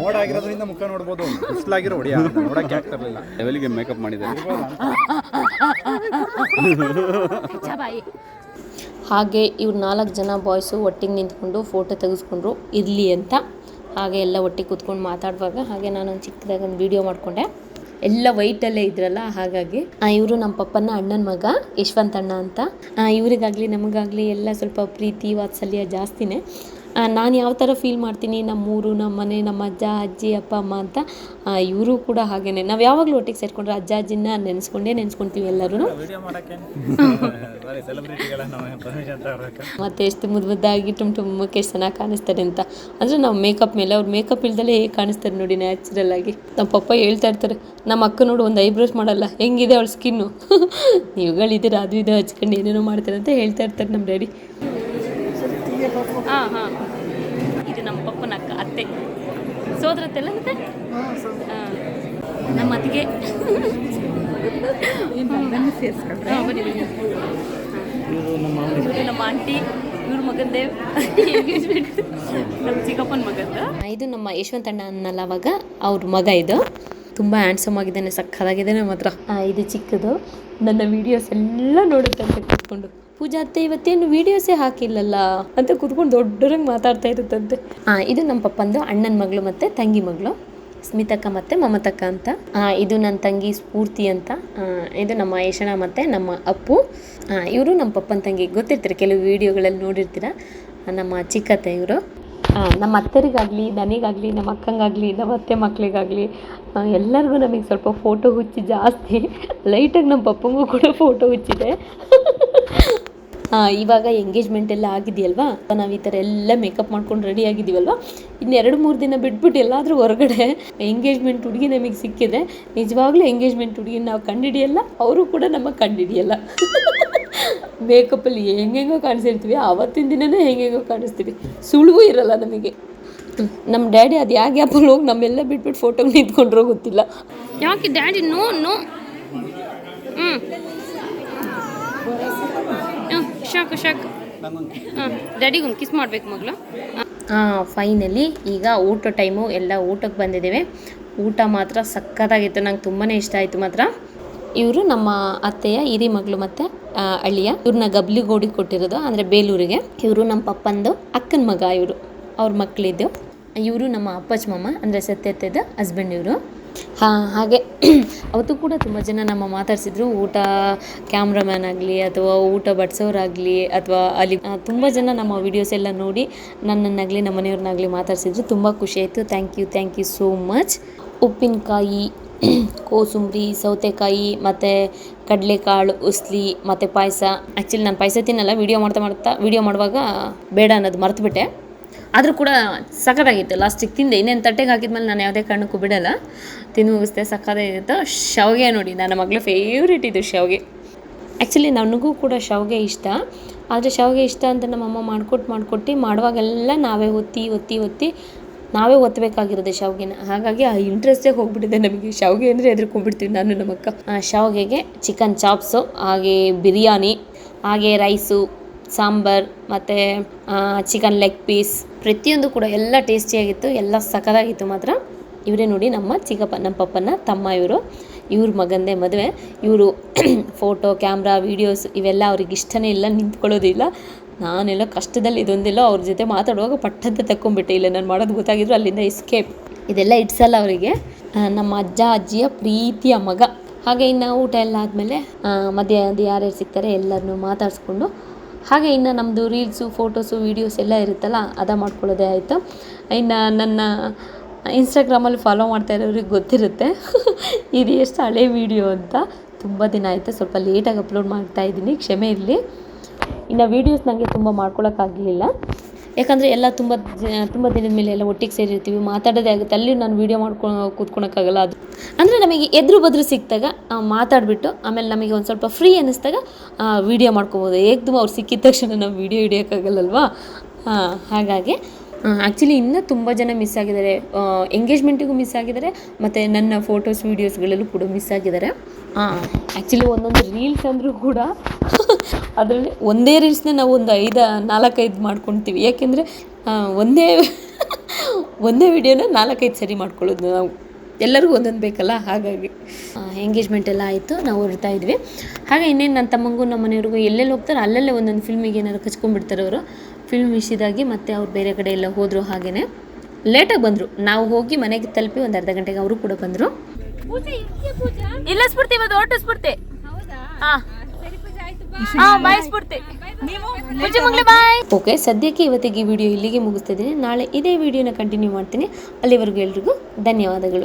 ನೋಡಾಗಿರೋದ್ರಿಂದ ಮುಖ ನೋಡ್ಬೋದು, ಬಿಸ್ಲಾಗಿರೋ ಹೊಡಿಯ ನೋಡಕ್ಕೆ ಆಗ್ತಿರ್ಲಿಲ್ಲ. ಲೆವೆಲ್ಗೆ ಮೇಕಪ್ ಮಾಡಿದ್ದಾರೆ. ಹಾಗೆ ಇವ್ರು 4 ಜನ ಬಾಯ್ಸು ಒಟ್ಟಿಗೆ ನಿಂತ್ಕೊಂಡು ಫೋಟೋ ತೆಗೆಸ್ಕೊಂಡ್ರು ಇರಲಿ ಅಂತ. ಹಾಗೆ ಎಲ್ಲ ಒಟ್ಟಿಗೆ ಕೂತ್ಕೊಂಡು ಮಾತಾಡುವಾಗ ಹಾಗೆ ನಾನೊಂದು ಚಿಕ್ಕದಾಗ ಒಂದು ವೀಡಿಯೋ ಮಾಡಿಕೊಂಡೆ. ಎಲ್ಲ ವೈಟಲ್ಲೇ ಇದ್ರಲ್ಲ, ಹಾಗಾಗಿ ಇವರು ನಮ್ಮ ಪಪ್ಪನ ಅಣ್ಣನ ಮಗ ಯಶವಂತ ಅಣ್ಣ ಅಂತ. ಇವರಿಗಾಗಲಿ ನಮಗಾಗಲಿ ಎಲ್ಲ ಸ್ವಲ್ಪ ಪ್ರೀತಿ ವಾತ್ಸಲ್ಯ ಜಾಸ್ತಿನೇ. ನಾನು ಯಾವ ಥರ ಫೀಲ್ ಮಾಡ್ತೀನಿ, ನಮ್ಮೂರು, ನಮ್ಮ ಮನೆ, ನಮ್ಮ ಅಜ್ಜ ಅಜ್ಜಿ ಅಪ್ಪ ಅಮ್ಮ ಅಂತ, ಇವರು ಕೂಡ ಹಾಗೇನೆ. ನಾವು ಯಾವಾಗಲೂ ಒಟ್ಟಿಗೆ ಸೇರಿಕೊಂಡ್ರೆ ಅಜ್ಜ ಅಜ್ಜಿನ ನೆನೆಸ್ಕೊಂತೀವಿ ಎಲ್ಲರೂ. ಮತ್ತು ಎಷ್ಟು ಮುದ್ದಾಗಿ ಟುಮ್ಟುಮ್ಮಕ್ಕೆ ಎಷ್ಟು ಚೆನ್ನಾಗಿ ಕಾಣಿಸ್ತಾರೆ ಅಂತ. ಅಂದರೆ ನಾವು ಮೇಕಪ್ ಮೇಲೆ, ಅವ್ರು ಮೇಕಪ್ ಇಲ್ದಲೇ ಹೇಗೆ ಕಾಣಿಸ್ತಾರೆ ನೋಡಿ ನ್ಯಾಚುರಲ್ ಆಗಿ. ನಮ್ಮ ಪಪ್ಪ ಹೇಳ್ತಾ ಇರ್ತಾರೆ, ನಮ್ಮ ಅಕ್ಕ ನೋಡು ಒಂದು ಐಬ್ರೋಸ್ ಮಾಡಲ್ಲ, ಹೆಂಗಿದೆ ಅವಳ ಸ್ಕಿನ್ನು, ನೀವುಗಳಿದ್ದೀರ ಅದು ಇದು ಹಚ್ಕೊಂಡು ಏನೇನೋ ಮಾಡ್ತಾರೆ ಅಂತ ಹೇಳ್ತಾ ಇರ್ತಾರೆ ನಮ್ಮ ಡ್ಯಾಡಿ. ಹಾಂ, ಇದು ನಮ್ಮ ಪಪ್ಪನ ಅತ್ತೆ ಸೋದರತ್ತೆಲ್ಲ. ಮತ್ತೆ ನಮ್ಮ ಅತ್ತಿಗೆ ನಮ್ಮ ಆಂಟಿ, ಇವ್ರ ಮಗಂದೇ ನಮ್ಮ ಚಿಕ್ಕಪ್ಪನ ಮಗಂದ. ಇದು ನಮ್ಮ ಯಶವಂತ ಅಣ್ಣ ಅನ್ನಲ್ಲ, ಅವಾಗ ಅವ್ರ ಮಗ ಇದು. ತುಂಬ ಹ್ಯಾಂಡ್ಸಮ್ ಆಗಿದ್ದಾನೆ, ಸಕ್ಕತ್ತಾಗಿದ್ದಾನೆ ಮಾತ್ರ. ಇದು ಚಿಕ್ಕದು, ನನ್ನ ವೀಡಿಯೋಸ್ ಎಲ್ಲ ನೋಡುತ್ತಂತೆ ಕೂತ್ಕೊಂಡು. ಪೂಜಾ ಅತ್ತೆ ಇವತ್ತೇನು ವೀಡಿಯೋಸೇ ಹಾಕಿಲ್ಲಲ್ಲ ಅಂತ ಕೂತ್ಕೊಂಡು ದೊಡ್ಡರಂಗೆ ಮಾತಾಡ್ತಾ ಇರುತ್ತಂತೆ. ಇದು ನಮ್ಮ ಪಪ್ಪಂದು ಅಣ್ಣನ ಮಗಳು ಮತ್ತು ತಂಗಿ ಮಗಳು, ಸ್ಮಿತಕ್ಕ ಮತ್ತು ಮಮತಕ್ಕ ಅಂತ. ಇದು ನನ್ನ ತಂಗಿ ಸ್ಫೂರ್ತಿ ಅಂತ. ಇದು ನಮ್ಮ ಯಶಣ ಮತ್ತು ನಮ್ಮ ಅಪ್ಪು. ಇವರು ನಮ್ಮ ಪಪ್ಪನ ತಂಗಿ, ಗೊತ್ತಿರ್ತೀರ, ಕೆಲವು ವೀಡಿಯೋಗಳಲ್ಲಿ ನೋಡಿರ್ತೀರ, ನಮ್ಮ ಚಿಕ್ಕತ್ತೆ ಇವರು. ನಮ್ಮ ಅತ್ತರಿಗಾಗಲಿ, ನನಗಾಗಲಿ, ನಮ್ಮ ಅಕ್ಕಂಗಾಗಲಿ, ನಮ್ಮ ಅತ್ತೆ ಮಕ್ಕಳಿಗಾಗಲಿ ಎಲ್ಲರಿಗೂ ನಮಗೆ ಸ್ವಲ್ಪ ಫೋಟೋ ಹುಚ್ಚಿ ಜಾಸ್ತಿ. ಲೈಟಾಗಿ ನಮ್ಮ ಪಪ್ಪಂಗೂ ಕೂಡ ಫೋಟೋ ಹುಚ್ಚಿದೆ. ಇವಾಗ ಎಂಗೇಜ್ಮೆಂಟ್ ಎಲ್ಲ ಆಗಿದೆಯಲ್ವಾ, ನಾವು ಈ ಥರ ಎಲ್ಲ ಮೇಕಪ್ ಮಾಡ್ಕೊಂಡು ರೆಡಿ ಆಗಿದ್ದೀವಲ್ವ, ಇನ್ನು 2-3 ದಿನ ಬಿಟ್ಬಿಟ್ಟು ಎಲ್ಲಾದರೂ ಹೊರಗಡೆ ಎಂಗೇಜ್ಮೆಂಟ್ ಹುಡುಗಿ ನಮಗೆ ಸಿಕ್ಕಿದೆ, ನಿಜವಾಗ್ಲೂ ಎಂಗೇಜ್ಮೆಂಟ್ ಹುಡುಗಿ ನಾವು ಕಂಡುಹಿಡಿಯಲ್ಲ, ಅವರು ಕೂಡ ನಮಗೆ ಕಂಡುಹಿಡಿಯಲ್ಲ. ಮೇಕಪ್ಪಲ್ಲಿ ಹೆಂಗೆಂಗೋ ಕಾಣಿಸಿರ್ತೀವಿ, ಆವತ್ತಿನ ದಿನವೇ ಹೆಂಗೆಂಗೋ ಕಾಣಿಸ್ತೀವಿ, ಸುಳುವು ಇರಲ್ಲ ನಮಗೆ. ನಮ್ಮ ಡ್ಯಾಡಿ ಅದು ಯಾವ ಗ್ಯಾಪಲ್ಲಿ ಹೋಗಿ ನಮ್ಮೆಲ್ಲ ಬಿಟ್ಬಿಟ್ಟು ಫೋಟೋಗೆ ನಿಂತ್ಕೊಂಡ್ರೋ ಗೊತ್ತಿಲ್ಲ. ಯಾಕೆ ಡ್ಯಾಡಿ ನೋ ಶಾಕ್ ಡ್ಯಾಡಿಗೊಂದು ಕಿಸ್ ಮಾಡ್ಬೇಕು ಮಗಳು. ಫೈನಲಿ ಈಗ ಊಟ ಟೈಮು, ಎಲ್ಲ ಊಟಕ್ಕೆ ಬಂದಿದ್ದೇವೆ. ಊಟ ಮಾತ್ರ ಸಕ್ಕತ್ತಾಗಿತ್ತು, ನಂಗೆ ತುಂಬಾ ಇಷ್ಟ ಆಯಿತು ಮಾತ್ರ. ಇವರು ನಮ್ಮ ಅತ್ತೆಯ ಹಿರಿ ಮಗಳು ಮತ್ತು ಅಳಿಯ, ಇವ್ರನ್ನ ಗಬ್ಲಿಗೋಡಿ ಕೊಟ್ಟಿರೋದು, ಅಂದರೆ ಬೇಲೂರಿಗೆ. ಇವರು ನಮ್ಮ ಪಪ್ಪಂದು ಅಕ್ಕನ ಮಗ, ಇವರು ಅವ್ರ ಮಕ್ಕಳಿದ್ದು. ಇವರು ನಮ್ಮ ಅಪ್ಪಚ್ಚ ಮಾಮ, ಅಂದರೆ ಸತ್ಯತ್ತೆದ ಹಸ್ಬೆಂಡ್ ಇವರು. ಹಾಗೆ ಅವತ್ತು ಕೂಡ ತುಂಬ ಜನ ನಮ್ಮ ಮಾತಾಡಿಸಿದ್ರು, ಊಟ ಕ್ಯಾಮ್ರಾಮ್ಯಾನ್ ಆಗಲಿ ಅಥವಾ ಊಟ ಬಡಿಸೋರಾಗಲಿ ಅಥವಾ ಅಲ್ಲಿ ತುಂಬ ಜನ ನಮ್ಮ ವೀಡಿಯೋಸ್ ಎಲ್ಲ ನೋಡಿ ನನ್ನನ್ನಾಗಲಿ ನಮ್ಮ ಮನೆಯವ್ರನ್ನಾಗಲಿ ಮಾತಾಡಿಸಿದ್ರು. ತುಂಬ ಖುಷಿ ಆಯಿತು. Thank you so much. ಉಪ್ಪಿನಕಾಯಿ, ಕೋಸಂಬರಿ, ಸೌತೆಕಾಯಿ ಮತ್ತು ಕಡಲೆಕಾಳು ಉಸ್ಲಿ ಮತ್ತು ಪಾಯಸ. ಆ್ಯಕ್ಚುಲಿ ನಾನು ಪಾಯಸ ತಿನ್ನಲ್ಲ, ವೀಡಿಯೋ ಮಾಡುವಾಗ ಬೇಡ ಅನ್ನೋದು ಮರ್ತುಬಿಟ್ಟೆ. ಆದರೂ ಕೂಡ ಸಖತ್ತಾಗಿತ್ತು. ಲಾಸ್ಟಿಗೆ ತಿಂದೆ, ಇನ್ನೇನು ತಟ್ಟೆಗೆ ಹಾಕಿದ್ಮೇಲೆ ನಾನು ಯಾವುದೇ ಕಾರಣಕ್ಕೂ ಬಿಡೋಲ್ಲ, ತಿಂದು ಮುಗಿಸ್ದೆ. ಸಖತ್ತಾಗಿತ್ತು. ಶಾವಿಗೆ ನೋಡಿ, ನನ್ನ ಮಗಳ ಫೇವ್ರೇಟ್ ಇದು ಶಾವಿಗೆ. ಆ್ಯಕ್ಚುಲಿ ನನಗೂ ಕೂಡ ಶಾವಿಗೆ ಇಷ್ಟ, ಆದರೆ ಶಾವಿಗೆ ಇಷ್ಟ ಅಂತ ನಮ್ಮಮ್ಮ ಮಾಡಿಕೊಟ್ಟು ಮಾಡುವಾಗೆಲ್ಲ ನಾವೇ ಒತ್ತಿ ನಾವೇ ಒತ್ತಬೇಕಾಗಿರೋದು ಶಾವಿಗೆನ. ಹಾಗಾಗಿ ಆ ಇಂಟ್ರೆಸ್ಟೇ ಹೋಗ್ಬಿಟ್ಟಿದೆ ನಮಗೆ. ಶಾವಿಗೆ ಅಂದರೆ ಎದುರ್ಕೊಂಡ್ಬಿಡ್ತೀವಿ ನಾನು ನಮ್ಮಕ್ಕ. ಶಾವಿಗೆಗೆ ಚಿಕನ್ ಚಾಪ್ಸು, ಹಾಗೆ ಬಿರಿಯಾನಿ, ಹಾಗೆ ರೈಸು, ಸಾಂಬಾರ್ ಮತ್ತು ಚಿಕನ್ ಲೆಗ್ ಪೀಸ್, ಪ್ರತಿಯೊಂದು ಕೂಡ ಎಲ್ಲ ಟೇಸ್ಟಿಯಾಗಿತ್ತು, ಎಲ್ಲ ಸಖತ್ತಾಗಿತ್ತು ಮಾತ್ರ. ಇವರೇ ನೋಡಿ ನಮ್ಮ ಚಿಕ್ಕಪ್ಪ, ನಮ್ಮ ಪಪ್ಪನ ತಮ್ಮ ಇವರು. ಇವ್ರ ಮಗಂದೇ ಮದುವೆ. ಇವರು ಫೋಟೋ, ಕ್ಯಾಮ್ರಾ, ವೀಡಿಯೋಸ್ ಇವೆಲ್ಲ ಅವ್ರಿಗೆ ಇಷ್ಟನೇ ಇಲ್ಲ, ನಿಂತ್ಕೊಳ್ಳೋದಿಲ್ಲ. ನಾನೆಲ್ಲ ಕಷ್ಟದಲ್ಲಿ ಇದೊಂದಿಲ್ಲ, ಅವ್ರ ಜೊತೆ ಮಾತಾಡುವಾಗ ಪಟ್ಟಂತೆ ತಕ್ಕೊಂಬಿಟ್ಟೆ, ಇಲ್ಲ ನಾನು ಮಾಡೋದು ಗೊತ್ತಾಗಿದ್ರು ಅಲ್ಲಿಂದ ಎಸ್ಕೇಪ್. ಇದೆಲ್ಲ ಇಟ್ಸಲ್ಲ ಅವರಿಗೆ. ನಮ್ಮ ಅಜ್ಜ ಅಜ್ಜಿಯ ಪ್ರೀತಿಯ ಮಗ. ಹಾಗೆ ಇನ್ನು ಊಟ ಎಲ್ಲ ಆದಮೇಲೆ ಮಧ್ಯಾಹ್ನದ ಯಾರ್ಯಾರು ಸಿಗ್ತಾರೆ ಎಲ್ಲರನ್ನೂ ಮಾತಾಡಿಸ್ಕೊಂಡು, ಹಾಗೆ ಇನ್ನು ನಮ್ಮದು ರೀಲ್ಸು, ಫೋಟೋಸು, ವೀಡಿಯೋಸ್ ಎಲ್ಲ ಇರುತ್ತಲ್ಲ, ಮಾಡ್ಕೊಳ್ಳೋದೇ ಆಯಿತು. ಇನ್ನು ನನ್ನ ಇನ್ಸ್ಟಾಗ್ರಾಮಲ್ಲಿ ಫಾಲೋ ಮಾಡ್ತಾ ಇರೋರಿಗೆ ಗೊತ್ತಿರುತ್ತೆ ಇದು ಎಷ್ಟು ಹಳೆ ವೀಡಿಯೋ ಅಂತ. ತುಂಬ ದಿನ ಆಯಿತು, ಸ್ವಲ್ಪ ಲೇಟಾಗಿ ಅಪ್ಲೋಡ್ ಮಾಡ್ತಾಯಿದ್ದೀನಿ, ಕ್ಷಮೆ ಇರಲಿ. ಇನ್ನು ವೀಡಿಯೋಸ್ ನನಗೆ ತುಂಬ ಮಾಡ್ಕೊಳಕ್ಕಾಗಲಿಲ್ಲ, ಯಾಕಂದರೆ ಎಲ್ಲ ತುಂಬ ದಿನದ ಮೇಲೆ ಎಲ್ಲ ಒಟ್ಟಿಗೆ ಸೇರಿರ್ತೀವಿ, ಮಾತಾಡೋದೇ ಆಗುತ್ತೆ. ಅಲ್ಲಿ ನಾನು ವೀಡಿಯೋ ಕೂತ್ಕೊಳಕ್ಕಾಗಲ್ಲ. ಅದು ಅಂದರೆ ನಮಗೆ ಎದುರು ಬದ್ರು ಸಿಕ್ಕಿದಾಗ ಮಾತಾಡಿಬಿಟ್ಟು ಆಮೇಲೆ ನಮಗೆ ಒಂದು ಸ್ವಲ್ಪ ಫ್ರೀ ಅನ್ನಿಸ್ದಾಗ ವೀಡಿಯೋ ಮಾಡ್ಕೊಬೋದು. ಏಕದಮ್ ಅವ್ರು ಸಿಕ್ಕಿದ ತಕ್ಷಣ ನಾವು ವೀಡಿಯೋ ಹಿಡಿಯೋಕ್ಕಾಗಲ್ಲಲ್ವಾ. ಹಾಗಾಗಿ ಆ್ಯಕ್ಚುಲಿ ಇನ್ನೂ ತುಂಬ ಜನ ಮಿಸ್ ಆಗಿದ್ದಾರೆ, ಎಂಗೇಜ್ಮೆಂಟಿಗೂ ಮಿಸ್ ಆಗಿದ್ದಾರೆ, ಮತ್ತು ನನ್ನ ಫೋಟೋಸ್ ವೀಡಿಯೋಸ್ಗಳಲ್ಲೂ ಕೂಡ ಮಿಸ್ ಆಗಿದ್ದಾರೆ. ಆ್ಯಕ್ಚುಲಿ ಒಂದೊಂದು ರೀಲ್ಸ್ ಅಂದರೂ ಕೂಡ ಅದರಲ್ಲಿ ಒಂದೇ ರೀಲ್ಸ್ನ ನಾವು ಒಂದು 4-5 ಮಾಡ್ಕೊಳ್ತೀವಿ. ಯಾಕೆಂದರೆ ಒಂದೇ ವಿಡಿಯೋನ 4-5 ಸರಿ ಮಾಡ್ಕೊಳ್ಳೋದು ನಾವು, ಎಲ್ಲರಿಗೂ ಒಂದೊಂದು ಬೇಕಲ್ಲ. ಹಾಗಾಗಿ ಎಂಗೇಜ್ಮೆಂಟ್ ಎಲ್ಲ ಆಯಿತು, ನಾವು ಹೊರಡ್ತಾ ಇದ್ವಿ. ಹಾಗೆ ಇನ್ನೇನು ನನ್ನ ತಮ್ಮಂಗೂ ನಮ್ಮ ಮನೆಯವ್ರಿಗೂ ಎಲ್ಲೆಲ್ಲಿ ಹೋಗ್ತಾರೆ ಅಲ್ಲಲ್ಲೇ ಒಂದೊಂದು ಫಿಲ್ಮಿಗೆ ಏನಾದ್ರು ಕಚ್ಕೊಂಡ್ಬಿಡ್ತಾರೆ ಅವರು. ಫಿಲ್ಮ್ ವಿಷಯದಾಗಿ ಮತ್ತು ಅವ್ರು ಬೇರೆ ಕಡೆ ಎಲ್ಲ ಹೋದರು. ಹಾಗೆಯೇ ಲೇಟಾಗಿ ಬಂದರು. ನಾವು ಹೋಗಿ ಮನೆಗೆ ತಲುಪಿ ಒಂದು ಅರ್ಧ ಗಂಟೆಗೆ ಅವರು ಕೂಡ ಬಂದರು. ಇಲ್ಲ ಸ್ಫೂರ್ತಿ, ಇವತ್ತು ಓಟು ಸ್ಫೂರ್ತಿ. ಓಕೆ, ಸದ್ಯಕ್ಕೆ ಇವತ್ತಿಗೆ ಈ ವಿಡಿಯೋ ಇಲ್ಲಿಗೆ ಮುಗಿಸ್ತಿದ್ದೀನಿ. ನಾಳೆ ಇದೇ ವಿಡಿಯೋನ ಕಂಟಿನ್ಯೂ ಮಾಡ್ತೀನಿ. ಅಲ್ಲಿವರೆಗೂ ಎಲ್ರಿಗೂ ಧನ್ಯವಾದಗಳು.